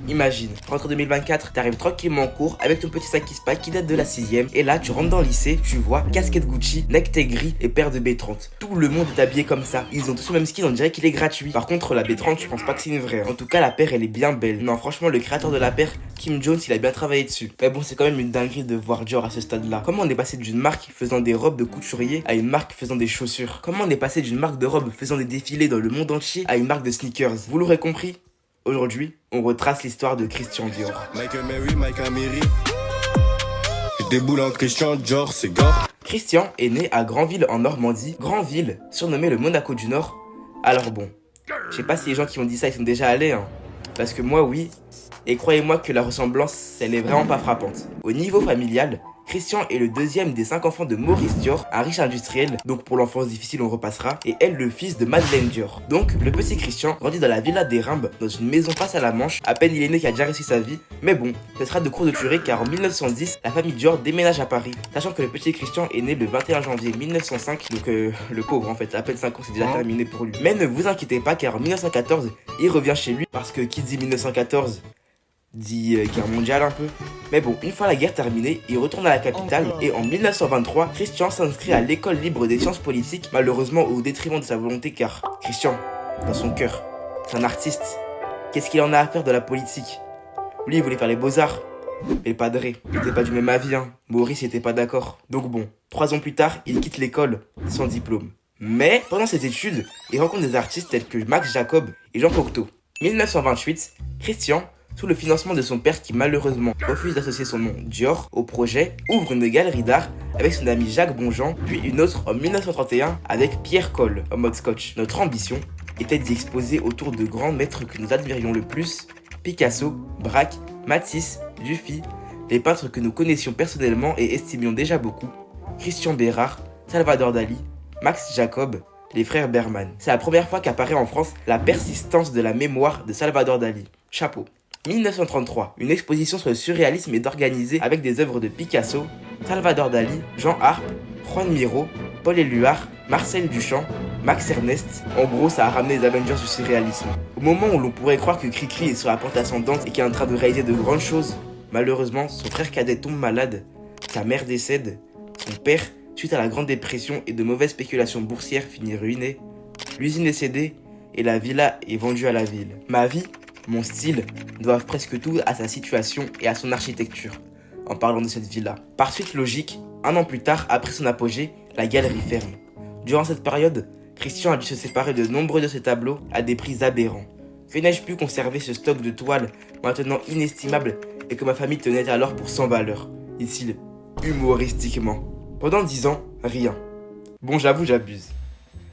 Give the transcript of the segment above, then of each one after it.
Imagine, rentre 2024, t'arrives tranquillement en cours avec ton petit sac Ispa qui date de la 6ème. Et là, tu rentres dans le lycée, tu vois, casquette Gucci, necktie gris et paire de B30. Tout le monde est habillé comme ça. Ils ont tous le même skin, on dirait qu'il est gratuit. Par contre, la B30, je pense pas que c'est une vraie. En tout cas, la paire, elle est bien belle. Non, franchement, le créateur de la paire, Kim Jones, il a bien travaillé dessus. Mais bon, c'est quand même une dinguerie de voir Dior à ce stade-là. Comment on est passé d'une marque faisant des robes de couturier à une marque faisant des chaussures? Comment on est passé d'une marque de robes faisant des défilés dans le monde entier à une marque de sneakers? Vous l'aurez compris, aujourd'hui, on retrace l'histoire de Christian Dior. Je déboule en Christian Dior, c'est gore. Christian est né à Granville en Normandie, Granville, surnommé le Monaco du Nord. Alors bon, je sais pas si les gens qui ont dit ça, ils sont déjà allés, hein. Parce que moi, oui. Et croyez-moi que la ressemblance, elle est vraiment pas frappante. Au niveau familial, Christian est le deuxième des 5 enfants de Maurice Dior, un riche industriel, donc pour l'enfance difficile on repassera, et elle le fils de Madeleine Dior. Donc le petit Christian grandit dans la villa des Rimbes, dans une maison face à la Manche, à peine il est né qu'il a déjà réussi sa vie, mais bon, ce sera de cours de tuerie car en 1910, la famille Dior déménage à Paris, sachant que le petit Christian est né le 21 janvier 1905, donc le pauvre en fait, à peine 5 ans c'est déjà terminé pour lui. Mais ne vous inquiétez pas car en 1914, il revient chez lui, parce que qui dit 1914 dit guerre mondiale un peu. Mais bon, une fois la guerre terminée, il retourne à la capitale et en 1923, Christian s'inscrit à l'école libre des sciences politiques, malheureusement au détriment de sa volonté car Christian, dans son cœur, c'est un artiste. Qu'est-ce qu'il en a à faire de la politique? Lui, il voulait faire les beaux-arts. Mais le padré, il était pas du même avis, hein. Maurice était pas d'accord. Donc bon, 3 ans plus tard, il quitte l'école sans diplôme. Mais pendant ses études, il rencontre des artistes tels que Max Jacob et Jean Cocteau. 1928, Christian, sous le financement de son père qui malheureusement refuse d'associer son nom Dior au projet, ouvre une galerie d'art avec son ami Jacques Bonjean, puis une autre en 1931 avec Pierre Colle en mode scotch. Notre ambition était d'y exposer autour de grands maîtres que nous admirions le plus, Picasso, Braque, Matisse, Dufy, les peintres que nous connaissions personnellement et estimions déjà beaucoup, Christian Bérard, Salvador Dali, Max Jacob, les frères Berman. C'est la première fois qu'apparaît en France la persistance de la mémoire de Salvador Dali. Chapeau. 1933, une exposition sur le surréalisme est organisée avec des œuvres de Picasso, Salvador Dali, Jean Arp, Juan Miro, Paul Éluard, Marcel Duchamp, Max Ernest. En gros, ça a ramené les Avengers du surréalisme. Au moment où l'on pourrait croire que Cricri est sur la pente ascendante et qu'il est en train de réaliser de grandes choses, malheureusement, son frère cadet tombe malade, sa mère décède, son père, suite à la Grande Dépression et de mauvaises spéculations boursières, finit ruiné, l'usine est cédée et la villa est vendue à la ville. Ma vie, mon style, doivent presque tout à sa situation et à son architecture, en parlant de cette villa. Par suite logique, 1 an plus tard, après son apogée, la galerie ferme. Durant cette période, Christian a dû se séparer de nombreux de ses tableaux à des prix aberrants. Que n'ai-je pu conserver ce stock de toiles maintenant inestimable et que ma famille tenait alors pour sans valeur, dit-il humoristiquement. Pendant 10 ans, rien. Bon, j'avoue, j'abuse.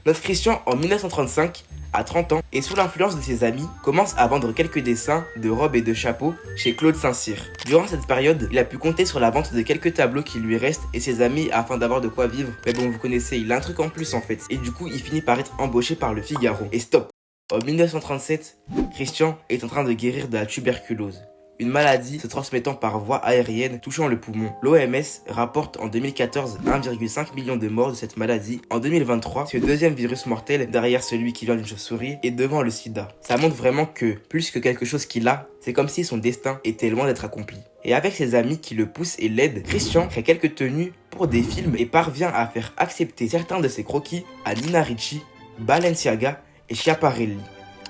Notre Christian, en 1935, à 30 ans, et sous l'influence de ses amis, commence à vendre quelques dessins de robes et de chapeaux chez Claude Saint-Cyr. Durant cette période, il a pu compter sur la vente de quelques tableaux qui lui restent et ses amis afin d'avoir de quoi vivre. Mais bon, vous connaissez, il a un truc en plus en fait. Et du coup, il finit par être embauché par le Figaro. Et stop! En 1937, Christian est en train de guérir de la tuberculose, une maladie se transmettant par voie aérienne touchant le poumon. L'OMS rapporte en 2014 1,5 million de morts de cette maladie. En 2023, ce deuxième virus mortel, derrière celui qui vient d'une chauve-souris, est devant le sida. Ça montre vraiment que, plus que quelque chose qu'il a, c'est comme si son destin était loin d'être accompli. Et avec ses amis qui le poussent et l'aident, Christian crée quelques tenues pour des films et parvient à faire accepter certains de ses croquis à Nina Ricci, Balenciaga et Schiaparelli.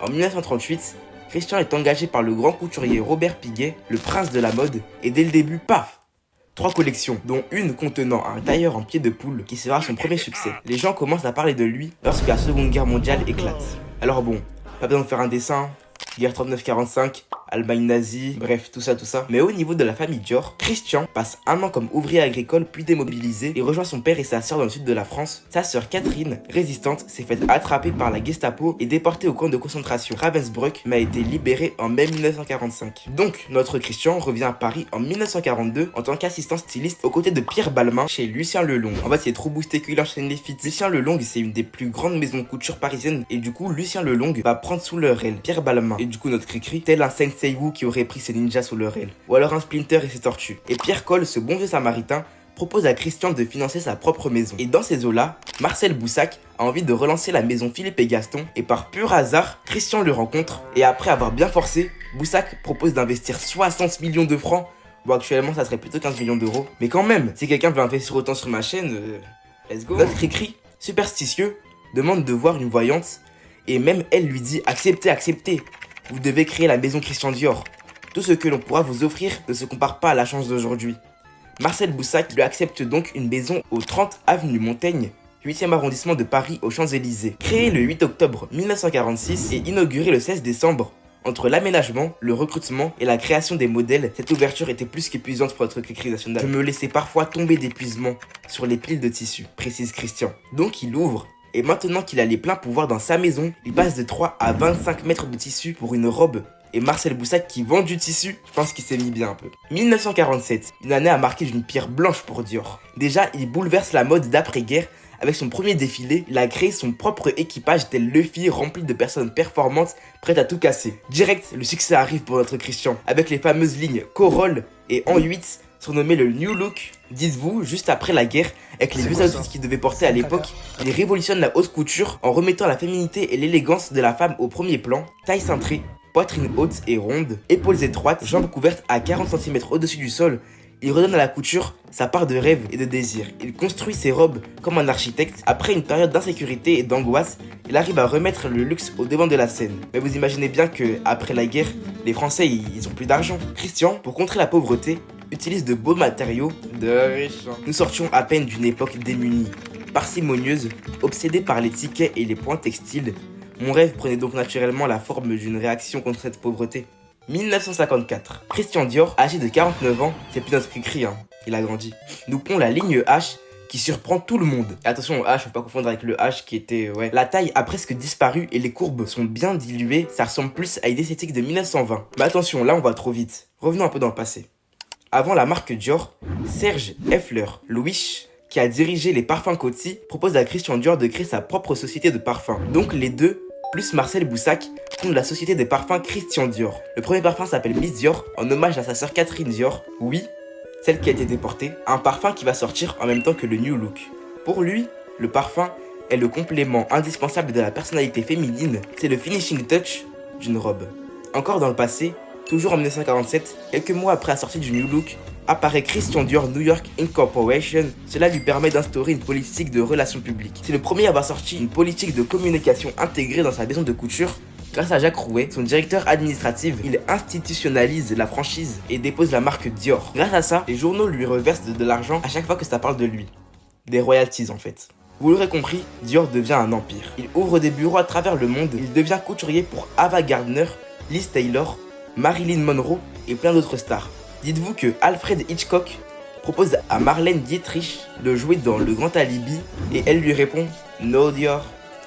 En 1938, Christian est engagé par le grand couturier Robert Piguet, le prince de la mode, et dès le début, paf! 3 collections, dont une contenant un tailleur en pied de poule qui sera son premier succès. Les gens commencent à parler de lui lorsque la Seconde Guerre mondiale éclate. Alors bon, pas besoin de faire un dessin, guerre 39-45, Allemagne nazie, bref, tout ça. Mais au niveau de la famille Dior, Christian passe 1 an comme ouvrier agricole puis démobilisé et rejoint son père et sa sœur dans le sud de la France. Sa sœur Catherine, résistante, s'est faite attraper par la Gestapo et déportée au camp de concentration Ravensbrück, mais a été libérée en mai 1945. Donc, notre Christian revient à Paris en 1942 en tant qu'assistant styliste aux côtés de Pierre Balmain chez Lucien Lelong. En fait, il est trop boosté qu'il enchaîne les feats. Lucien Lelong, c'est une des plus grandes maisons de couture parisiennes et du coup, Lucien Lelong va prendre sous leur aile Pierre Balmain. Et du coup, notre Cricri, tel un Sensei Wu qui aurait pris ses ninjas sous leur aile. Ou alors un Splinter et ses tortues. Et Pierre Colle, ce bon vieux samaritain, propose à Christian de financer sa propre maison. Et dans ces eaux-là, Marcel Boussac a envie de relancer la maison Philippe et Gaston, et par pur hasard, Christian le rencontre, et après avoir bien forcé, Boussac propose d'investir 60 millions de francs. Bon, actuellement, ça serait plutôt 15 millions d'euros. Mais quand même, si quelqu'un veut investir autant sur ma chaîne, let's go. Notre écrit, superstitieux, demande de voir une voyante, et même elle lui dit « Acceptez, acceptez, vous devez créer la maison Christian Dior. Tout ce que l'on pourra vous offrir ne se compare pas à la chance d'aujourd'hui. » Marcel Boussac lui accepte donc une maison au 30 avenue Montaigne, 8e arrondissement de Paris aux Champs-Élysées. Créée le 8 octobre 1946 et inaugurée le 16 décembre, entre l'aménagement, le recrutement et la création des modèles, cette ouverture était plus qu'épuisante pour notre écrit national. Je me laissais parfois tomber d'épuisement sur les piles de tissus, précise Christian. Donc il ouvre, et maintenant qu'il a les pleins pouvoirs dans sa maison, il passe de 3 à 25 mètres de tissu pour une robe. Et Marcel Boussac qui vend du tissu, je pense qu'il s'est mis bien un peu. 1947, une année à marquer d'une pierre blanche pour Dior. Déjà, il bouleverse la mode d'après-guerre. Avec son premier défilé, il a créé son propre équipage tel Luffy rempli de personnes performantes prêtes à tout casser. Direct, le succès arrive pour notre Christian, avec les fameuses lignes Corolle et En 8, surnommé le New Look. Dites-vous, juste après la guerre, avec les vieux outfits qu'il devait porter à l'époque, il révolutionne la haute couture en remettant la féminité et l'élégance de la femme au premier plan, taille cintrée, poitrine haute et ronde, épaules étroites, jambes couvertes à 40 cm au-dessus du sol. Il redonne à la couture sa part de rêve et de désir. Il construit ses robes comme un architecte. Après une période d'insécurité et d'angoisse, il arrive à remettre le luxe au devant de la scène. Mais vous imaginez bien que après la guerre, les Français ils ont plus d'argent. Christian, pour contrer la pauvreté, utilise de beaux matériaux de riches. Nous sortions à peine d'une époque démunie, parcimonieuse, obsédée par les tickets et les points textiles. Mon rêve prenait donc naturellement la forme d'une réaction contre cette pauvreté. 1954. Christian Dior, âgé de 49 ans, c'est plus notre écrit, hein, il a grandi. Nous pond la ligne H qui surprend tout le monde. Et attention au H, faut pas confondre avec le H qui était, La taille a presque disparu et les courbes sont bien diluées, ça ressemble plus à une esthétique de 1920. Mais attention, là on va trop vite. Revenons un peu dans le passé. Avant la marque Dior, Serge Effler-Louis, qui a dirigé les parfums Coty, propose à Christian Dior de créer sa propre société de parfums. Donc les deux, plus Marcel Boussac, fondent la société des parfums Christian Dior. Le premier parfum s'appelle Miss Dior, en hommage à sa sœur Catherine Dior, oui, celle qui a été déportée, un parfum qui va sortir en même temps que le New Look. Pour lui, le parfum est le complément indispensable de la personnalité féminine, c'est le finishing touch d'une robe. Encore dans le passé, toujours en 1947, quelques mois après la sortie du New Look, apparaît Christian Dior New York Incorporation. Cela lui permet d'instaurer une politique de relations publiques. C'est le premier à avoir sorti une politique de communication intégrée dans sa maison de couture. Grâce à Jacques Rouet, son directeur administratif, il institutionnalise la franchise et dépose la marque Dior. Grâce à ça, les journaux lui reversent de l'argent à chaque fois que ça parle de lui. Des royalties en fait. Vous l'aurez compris, Dior devient un empire. Il ouvre des bureaux à travers le monde, il devient couturier pour Ava Gardner, Liz Taylor, Marilyn Monroe et plein d'autres stars. Dites-vous que Alfred Hitchcock propose à Marlène Dietrich de jouer dans Le Grand Alibi et elle lui répond « No Dior,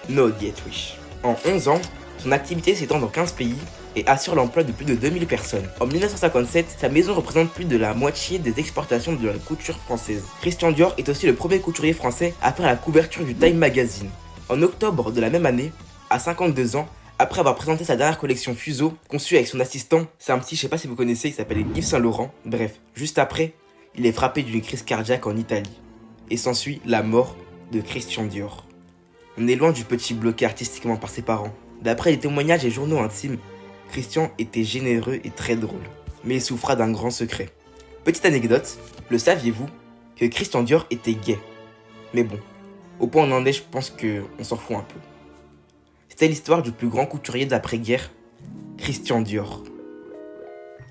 no Dietrich ». En 11 ans, son activité s'étend dans 15 pays et assure l'emploi de plus de 2000 personnes. En 1957, sa maison représente plus de la moitié des exportations de la couture française. Christian Dior est aussi le premier couturier français à faire la couverture du Time Magazine. En octobre de la même année, à 52 ans, après avoir présenté sa dernière collection Fuseau, conçue avec son assistant, c'est un petit, je sais pas si vous connaissez, il s'appelle Yves Saint Laurent. Bref, juste après, il est frappé d'une crise cardiaque en Italie. Et s'ensuit la mort de Christian Dior. On est loin du petit bloqué artistiquement par ses parents. D'après les témoignages et journaux intimes, Christian était généreux et très drôle. Mais il souffra d'un grand secret. Petite anecdote, le saviez-vous que Christian Dior était gay? Mais bon, au point où on en est, je pense qu'on s'en fout un peu. C'était l'histoire du plus grand couturier d'après-guerre, Christian Dior.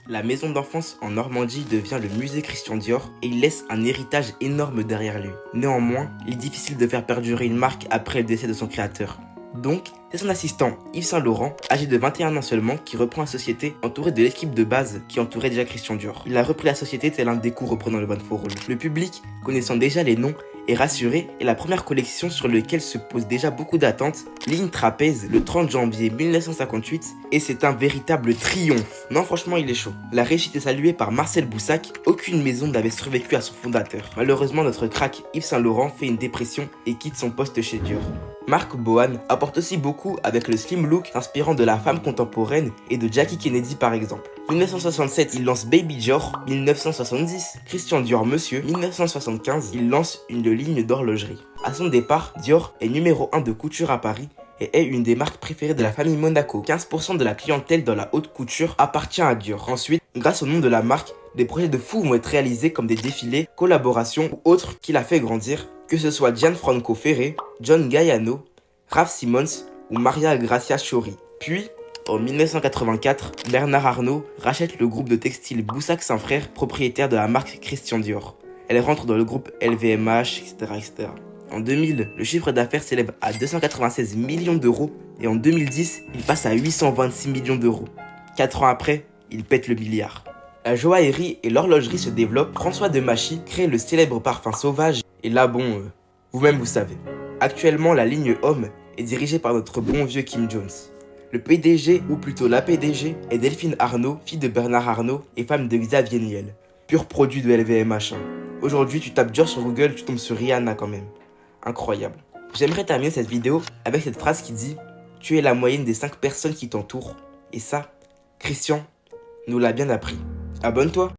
La maison d'enfance en Normandie devient le musée Christian Dior et il laisse un héritage énorme derrière lui. Néanmoins, il est difficile de faire perdurer une marque après le décès de son créateur. Donc, c'est son assistant Yves Saint Laurent, âgé de 21 ans seulement, qui reprend la société entouré de l'équipe de base qui entourait déjà Christian Dior. Il a repris la société tel un découp reprenant le Van for All. Le public, connaissant déjà les noms, est rassuré et la première collection sur laquelle se posent déjà beaucoup d'attentes, ligne trapèze le 30 janvier 1958 et c'est un véritable triomphe. Non franchement il est chaud. La réussite est saluée par Marcel Boussac, aucune maison n'avait survécu à son fondateur. Malheureusement notre crack Yves Saint Laurent fait une dépression et quitte son poste chez Dior. Mark Bohan apporte aussi beaucoup avec le slim look s'inspirant de la femme contemporaine et de Jackie Kennedy par exemple. 1967, il lance Baby Dior. 1970, Christian Dior Monsieur. 1975, il lance une ligne d'horlogerie. À son départ, Dior est numéro 1 de couture à Paris et est une des marques préférées de la famille Monaco. 15% de la clientèle dans la haute couture appartient à Dior. Ensuite, grâce au nom de la marque, des projets de fou vont être réalisés comme des défilés, collaborations ou autres qui l'a fait grandir, que ce soit Gianfranco Ferré, John Galliano, Raf Simons ou Maria Grazia Chiori. Puis, en 1984, Bernard Arnault rachète le groupe de textile Boussac Saint-Frère, propriétaire de la marque Christian Dior. Elle rentre dans le groupe LVMH, etc. En 2000, le chiffre d'affaires s'élève à 296 millions d'euros et en 2010, il passe à 826 millions d'euros. 4 ans après, il pète le milliard. La joaillerie et l'horlogerie se développent. François Demachy crée le célèbre parfum Sauvage. Et là, bon, vous-même vous savez. Actuellement, la ligne Homme est dirigée par notre bon vieux Kim Jones. Le PDG, ou plutôt la PDG, est Delphine Arnault, fille de Bernard Arnault et femme de Xavier Niel. Pur produit de LVMH. Aujourd'hui, tu tapes Dior sur Google, tu tombes sur Rihanna quand même. Incroyable. J'aimerais terminer cette vidéo avec cette phrase qui dit « Tu es la moyenne des 5 personnes qui t'entourent. » Et ça, Christian nous l'a bien appris. Abonne-toi.